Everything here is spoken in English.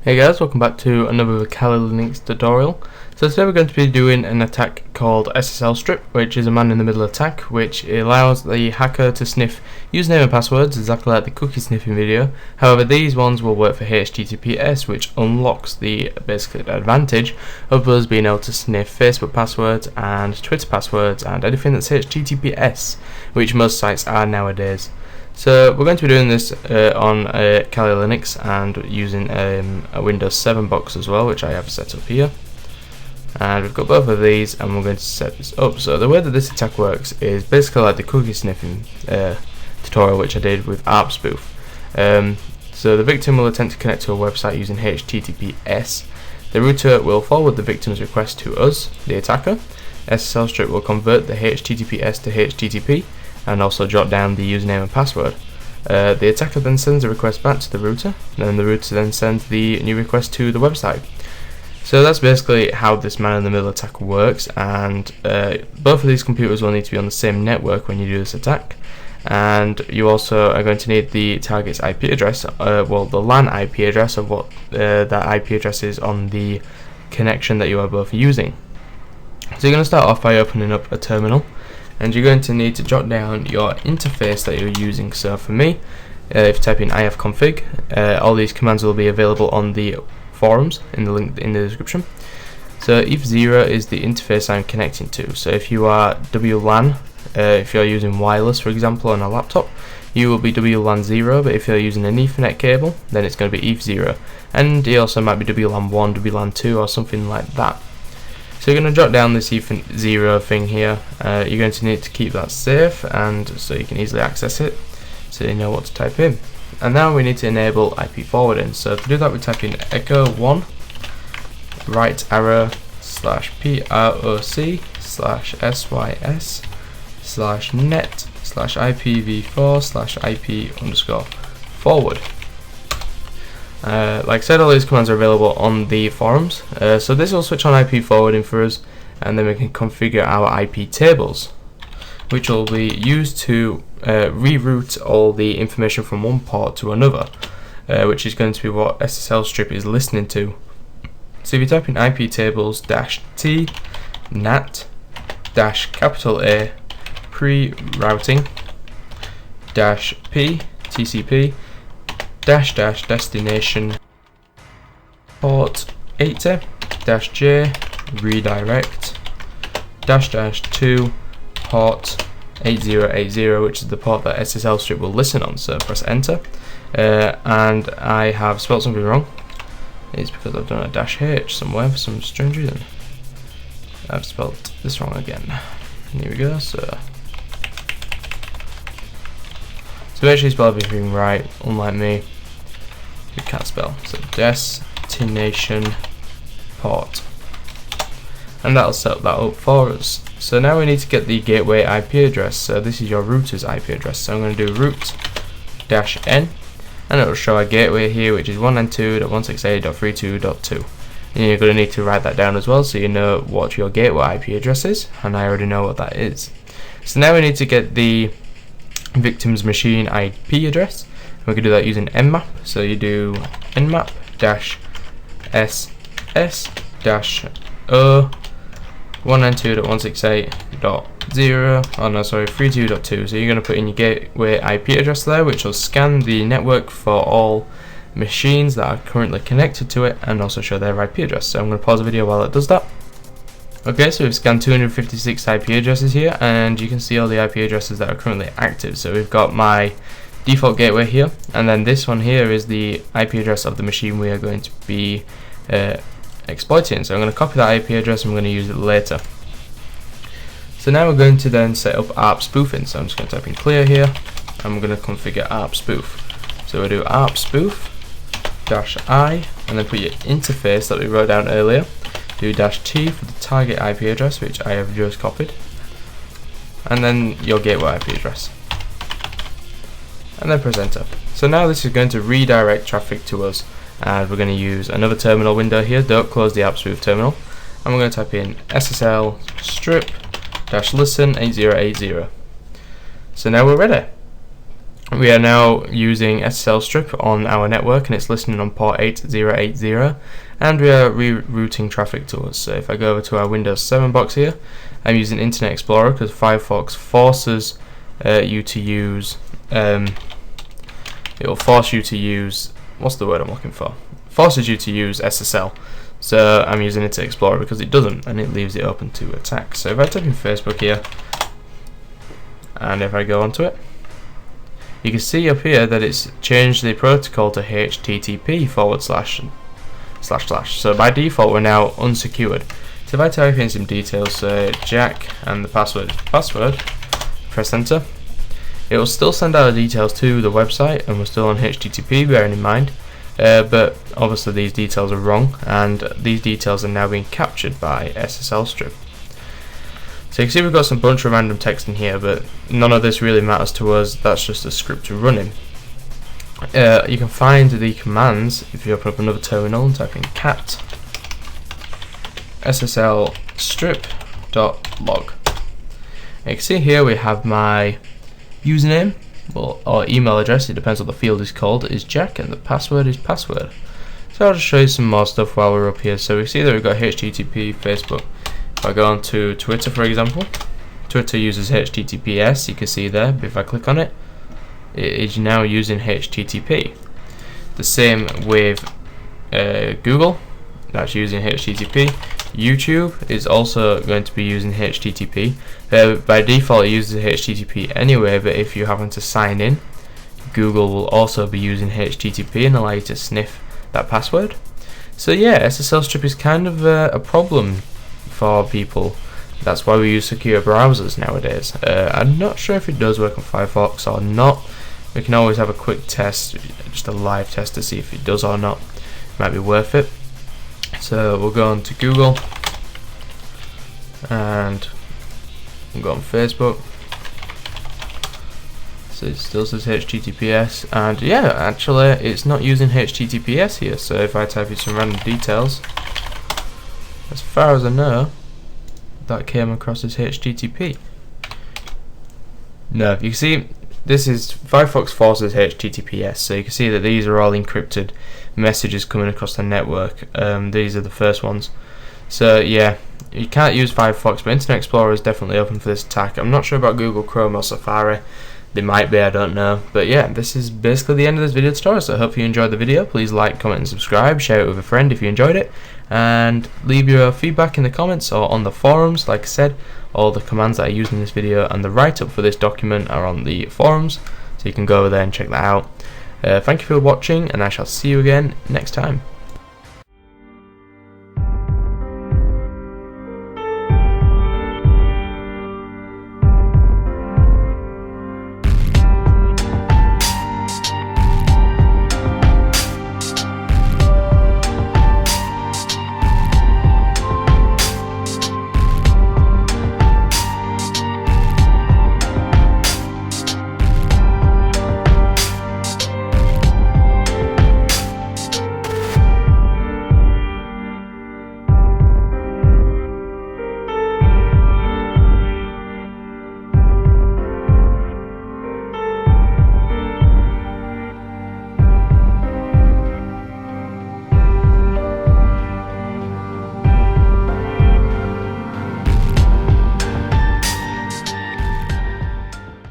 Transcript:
Hey guys, welcome back to another Kali Linux tutorial. So today we're going to be doing an attack called SSLStrip, which is a man-in-the-middle attack, which allows the hacker to sniff username and passwords exactly like the cookie sniffing video. However, these ones will work for HTTPS, which unlocks the basically advantage of us being able to sniff Facebook passwords and Twitter passwords and anything that's HTTPS, which most sites are nowadays. So we're going to be doing this on Kali Linux and using a Windows 7 box as well, which I have set up here. And we've got both of these, and we're going to set this up. So the way that this attack works is basically like the cookie sniffing tutorial which I did with ARP spoof. So the victim will attempt to connect to a website using HTTPS. The router will forward the victim's request to us, the attacker. SSLStrip will convert the HTTPS to HTTP and also jot down the username and password. The attacker then sends a request back to the router, and then the router then sends the new request to the website. So that's basically how this man-in-the-middle attack works, and both of these computers will need to be on the same network when you do this attack. And you also are going to need the target's IP address, well, the LAN IP address of what that IP address is on the connection that you are both using. So you're going to start off by opening up a terminal, and you're going to need to jot down your interface that you're using. So for me, if you type in ifconfig, all these commands will be available on the forums in the link in the description. So if0 is the interface I'm connecting to. So if you are WLAN, if you're using wireless, for example, on a laptop, you will be WLAN 0, but if you're using an Ethernet cable, then it's going to be ETH0, and it also might be WLAN 1, WLAN 2, or something like that. So you're going to jot down this ETH0 thing here. You're going to need to keep that safe, and so you can easily access it, so you know what to type in. And now we need to enable IP forwarding. So to do that, we type in echo1 right arrow /proc/sys/net/ipv4/ip_forward. Like I said, all these commands are available on the forums. So this will switch on IP forwarding for us, and then we can configure our IP tables, which will be used to reroute all the information from one port to another, which is going to be what SSLStrip is listening to. So if you type in IP tables -t nat -A pre-routing -p TCP -destination port 80-j redirect -2 port 8080, which is the port that SSLStrip will listen on. So press enter, and I have spelled something wrong. It's because I've done a -h somewhere for some strange reason. I've spelled this wrong again. Here we go. So make sure you spell everything right, unlike me, who can't spell. So destination port, and that'll set that up for us. So now we need to get the gateway IP address. So this is your router's IP address. So I'm going to do root-n, and it will show our gateway here, which is 192.168.32.2. And you're going to need to write that down as well, so you know what your gateway IP address is, and I already know what that is. So now we need to get the victim's machine IP address. We can do that using nmap. So you do nmap -ss-o 192.168.0 So you're going to put in your gateway IP address there, which will scan the network for all machines that are currently connected to it and also show their IP address. So I'm going to pause the video while it does that. Okay, so we've scanned 256 IP addresses here, and you can see all the IP addresses that are currently active. So we've got my default gateway here, and then this one here is the IP address of the machine we are going to be exploiting. So I'm going to copy that IP address, and I'm going to use it later. So now we're going to then set up ARP spoofing. So I'm just going to type in clear here, and we're going to configure ARP spoof. So we'll do ARP spoof -i, and then put your interface that we wrote down earlier. Do -t for the target IP address, which I have just copied, and then your gateway IP address, and then press enter. So now this is going to redirect traffic to us, and we're going to use another terminal window here. Don't close the ARP spoof terminal, and we're going to type in SSLStrip -listen 8080. So now we're ready. We are now using SSLStrip on our network, and it's listening on port 8080, and we are rerouting traffic to us. So if I go over to our Windows 7 box here, I'm using Internet Explorer because Firefox forces you to use, it will force you to use, what's the word I'm looking for? Forces you to use SSL. So I'm using Internet Explorer because it doesn't, and it leaves it open to attack. So if I type in Facebook here, and if I go onto it, you can see up here that it's changed the protocol to HTTP///. So by default we're now unsecured. So if I type in some details, say Jack and the password, press enter, it will still send out the details to the website, and we're still on HTTP, bearing in mind. But obviously these details are wrong, and these details are now being captured by SSLStrip. So you can see we've got some bunch of random text in here, but none of this really matters to us. That's just a script running. You can find the commands if you open up another terminal and type in cat SSLStrip.log. You can see here we have my username, or email address, it depends what the field is called, is Jack, and the password is password. So I'll just show you some more stuff while we're up here. So we see that we've got HTTP, Facebook. If I go on to Twitter, for example, Twitter uses HTTPS, you can see there, but if I click on it, it is now using HTTP. The same with Google, that's using HTTP. YouTube is also going to be using HTTP. By default it uses HTTP anyway, but if you happen to sign in, Google will also be using HTTP and allow you to sniff that password. So yeah, SSLStrip is kind of a problem for people. That's why we use secure browsers nowadays. I'm not sure if it does work on Firefox or not. We can always have a quick test, just a live test, to see if it does or not. It might be worth it. So we'll go on to Google, and we'll go on Facebook. So it still says HTTPS, and yeah, actually it's not using HTTPS here. So if I type in some random details, as far as I know, that came across as HTTP. No, you can see this is Firefox forces HTTPS, so you can see that these are all encrypted messages coming across the network. These are the first ones. So yeah, you can't use Firefox, but Internet Explorer is definitely open for this attack. I'm not sure about Google Chrome or Safari. They might be, I don't know. But yeah, this is basically the end of this video tutorial, so I hope you enjoyed the video. Please like, comment and subscribe, share it with a friend if you enjoyed it, and leave your feedback in the comments or on the forums. Like I said, all the commands that I used in this video and the write-up for this document are on the forums, so you can go over there and check that out. Thank you for watching, and I shall see you again next time.